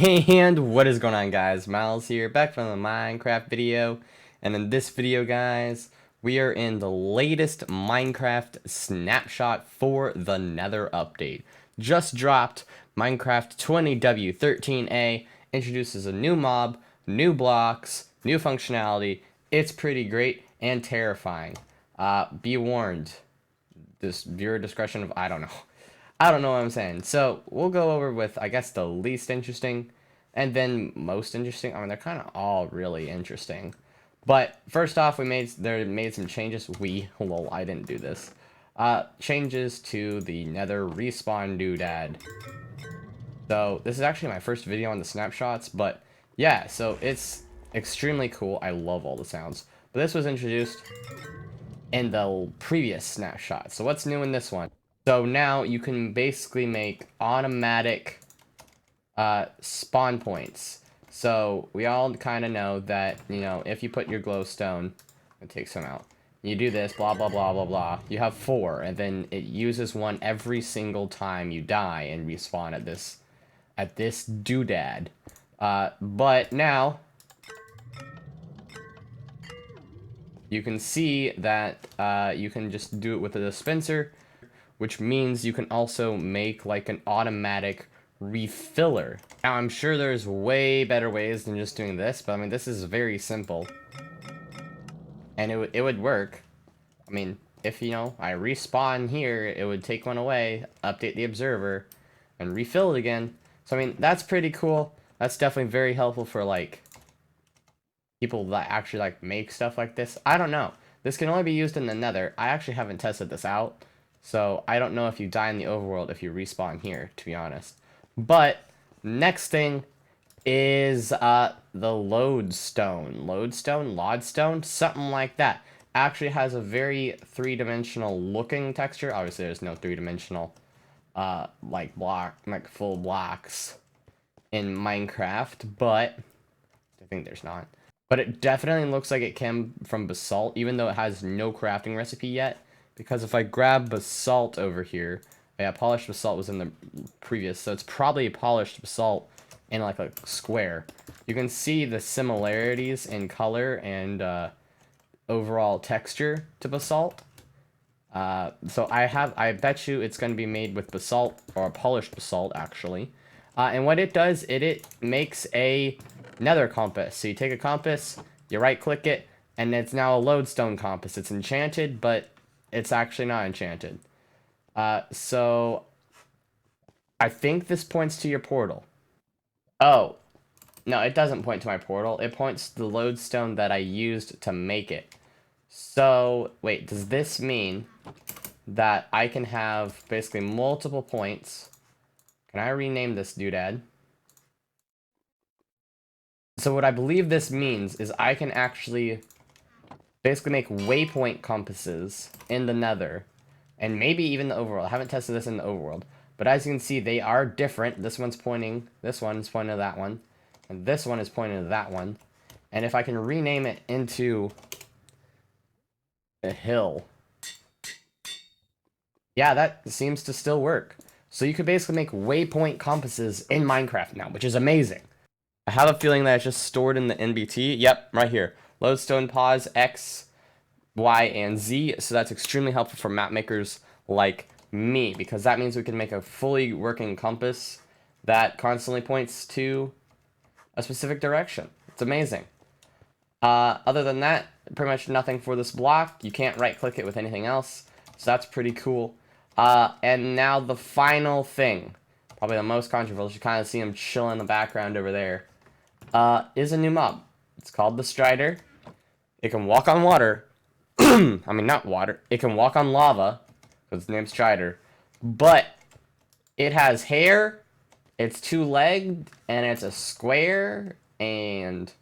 And what is going on, guys? Miles here, back from the Minecraft video. And in this video, guys, we are in the latest Minecraft snapshot for the Nether update. Just dropped. Minecraft 20W13A introduces a new mob, new blocks, new functionality. It's pretty great and terrifying. Be warned. This viewer discretion of I don't know what I'm saying. So we'll go over with, I guess, the least interesting and then most interesting. I mean, they're kind of all really interesting. But first off, made some changes. Lol, I didn't do this. Changes to the Nether respawn doodad. So this is actually my first video on the snapshots, but yeah, so it's extremely cool. I love all the sounds. But this was introduced in the previous snapshot. So what's new in this one? So now you can basically make automatic spawn points. So we all kind of know that, you know, if you put your glowstone, it takes some out. You do this, blah, blah, blah, blah, blah. You have 4, and then it uses one every single time you die and respawn at this doodad. But now you can see that you can just do it with a dispenser, which means you can also make like an automatic refiller. Now, I'm sure there's way better ways than just doing this, but I mean, this is very simple. And it would work. I mean, if, you know, I respawn here, it would take one away, update the observer, and refill it again. So, I mean, that's pretty cool. That's definitely very helpful for, like, people that actually, like, make stuff like this. I don't know. This can only be used in the Nether. I actually haven't tested this out. So, I don't know if you die in the overworld if you respawn here, to be honest. But, next thing is the Lodestone, something like that. Actually has a very three-dimensional looking texture. Obviously, there's no three-dimensional, like full blocks in Minecraft, but I think there's not. But it definitely looks like it came from basalt, even though it has no crafting recipe yet. Because if I grab basalt over here, yeah, polished basalt was in the previous, so it's probably polished basalt in like a square. You can see the similarities in color and overall texture to basalt. So I bet you it's going to be made with basalt, or polished basalt, actually. And what it does, it makes a Nether Compass. So you take a compass, you right-click it, and it's now a Lodestone Compass. It's enchanted, but it's actually not enchanted. So I think this points to your portal. Oh, no, it doesn't point to my portal. It points to the lodestone that I used to make it. So, wait, does this mean that I can have basically multiple points? Can I rename this doodad? So what I believe this means is I can actually basically make waypoint compasses in the Nether, and maybe even the overworld. I haven't tested this in the overworld, but as you can see, they are different. This one's pointing to that one, and this one is pointing to that one. And if I can rename it into a hill, yeah, that seems to still work. So you could basically make waypoint compasses in Minecraft now, which is amazing. I have a feeling that it's just stored in the NBT. Yep, right here. Lodestone pause X, Y, and Z. So that's extremely helpful for map makers like me, because that means we can make a fully working compass that constantly points to a specific direction. It's amazing. Other than that, pretty much nothing for this block. You can't right-click it with anything else, so that's pretty cool. And now the final thing, probably the most controversial, you kind of see him chilling in the background over there, is a new mob. It's called the Strider. It can walk on water. I mean, not water. It can walk on lava, because its name's Strider. But it has hair, it's two-legged, and it's a square, and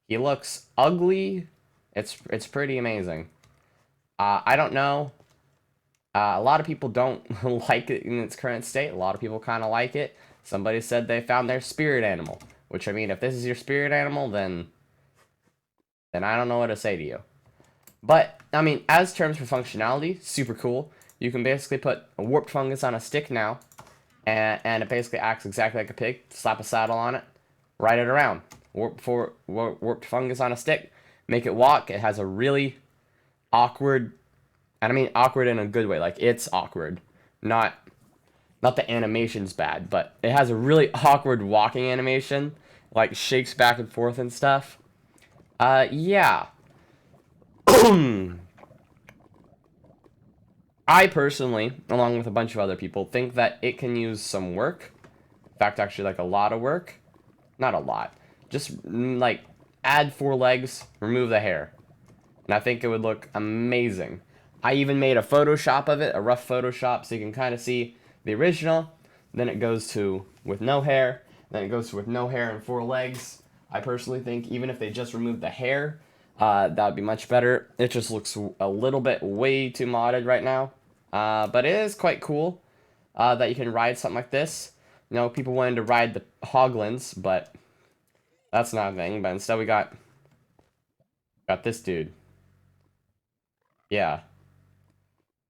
he looks ugly. It's pretty amazing. I don't know. A lot of people don't like it in its current state. A lot of people kind of like it. Somebody said they found their spirit animal. Which, I mean, if this is your spirit animal, then I don't know what to say to you. But, I mean, as terms for functionality, super cool. You can basically put a warped fungus on a stick now, and it basically acts exactly like a pig. Slap a saddle on it, ride it around. Warped fungus on a stick, make it walk. It has a really awkward, and I mean awkward in a good way. Like, it's awkward, not the animation's bad, but it has a really awkward walking animation, like shakes back and forth and stuff. Yeah. I personally, along with a bunch of other people, think that it can use some work. In fact, actually, like a lot of work. Not a lot. Just, like, add 4 legs, remove the hair. And I think it would look amazing. I even made a Photoshop of it, a rough Photoshop, so you can kind of see the original. Then it goes to with no hair. Then it goes to with no hair and 4 legs. I personally think even if they just removed the hair, that would be much better. It just looks a little bit way too modded right now. But it is quite cool that you can ride something like this. You know, people wanted to ride the Hoglins, but that's not a thing. But instead we got this dude. Yeah.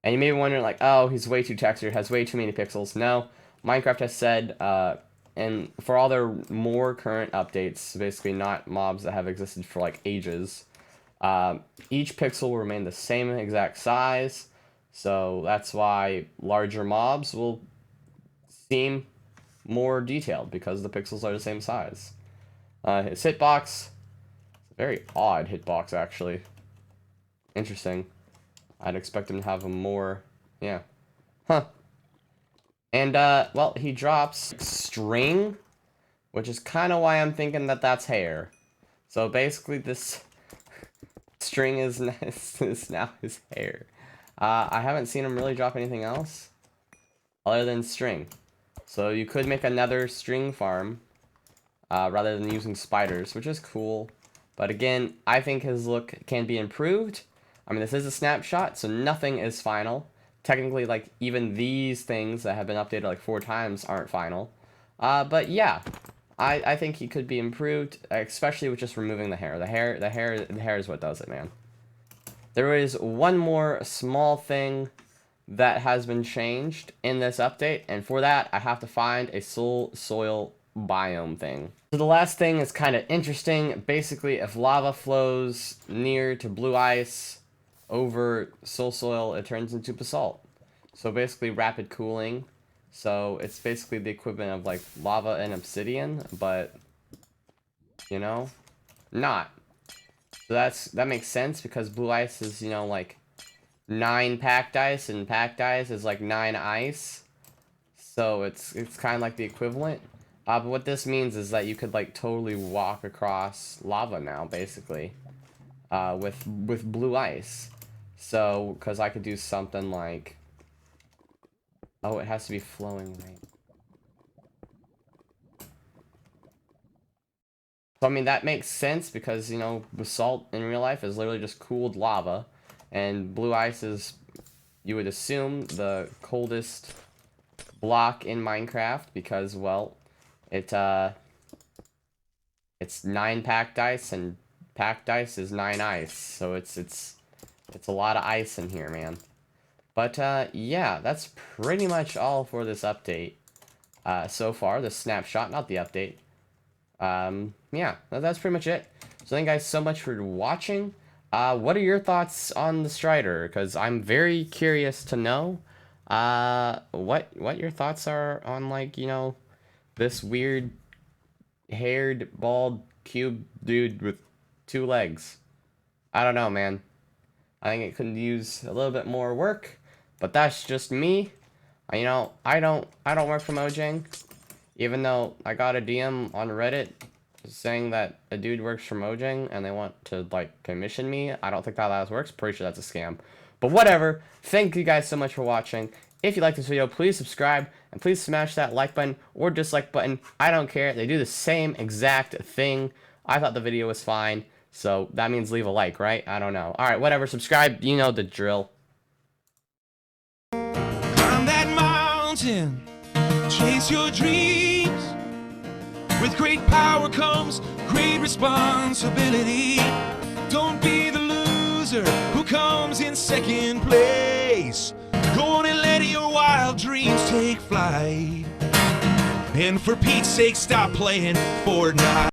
And you may be wondering, like, oh, he's way too textured, has way too many pixels. No, Minecraft has said, and for all their more current updates, basically not mobs that have existed for, like, ages, each pixel will remain the same exact size. So that's why larger mobs will seem more detailed, because the pixels are the same size. His hitbox, very odd hitbox, actually. Interesting. I'd expect him to have a more, yeah. Huh. And, well, he drops string, which is kind of why I'm thinking that that's hair. So basically this string is now his hair. I haven't seen him really drop anything else other than string. So you could make another string farm rather than using spiders, which is cool. But again, I think his look can be improved. I mean, this is a snapshot, so nothing is final. Technically, like, even these things that have been updated like 4 times aren't final. But yeah, I think he could be improved, especially with just removing the hair. The hair is what does it, man. There is one more small thing that has been changed in this update, and for that, I have to find a soil biome thing. So the last thing is kind of interesting. Basically, if lava flows near to blue ice over soil, it turns into basalt. So basically rapid cooling. So it's basically the equivalent of like lava and obsidian, but you know, not. So that makes sense, because blue ice is, you know, like 9 packed ice, and packed ice is like 9 ice. So it's kind of like the equivalent. But what this means is that you could like totally walk across lava now, basically, with blue ice. So, because I could do something like, oh, it has to be flowing, right? So, I mean, that makes sense, because, you know, basalt in real life is literally just cooled lava, and blue ice is, you would assume, the coldest block in Minecraft, because, well, it's 9 packed ice, and packed ice is 9 ice, so it's a lot of ice in here, man. But, yeah, that's pretty much all for this update. So far, the snapshot, not the update. Yeah, that's pretty much it. So thank you guys so much for watching. What are your thoughts on the Strider? Because I'm very curious to know, what your thoughts are on, like, you know, this weird haired, bald, cube dude with 2 legs. I don't know, man. I think it could use a little bit more work, but that's just me. You know, I don't work for Mojang, even though I got a DM on Reddit saying that a dude works for Mojang and they want to like commission me. I don't think that works. Pretty sure that's a scam. But whatever. Thank you guys so much for watching. If you like this video, please subscribe and please smash that like button or dislike button. I don't care. They do the same exact thing. I thought the video was fine. So that means leave a like, right? I don't know. Alright, whatever. Subscribe. You know the drill. Climb that mountain. Chase your dreams. With great power comes great responsibility. Don't be the loser who comes in second place. Go on and let your wild dreams take flight. And for Pete's sake, stop playing Fortnite.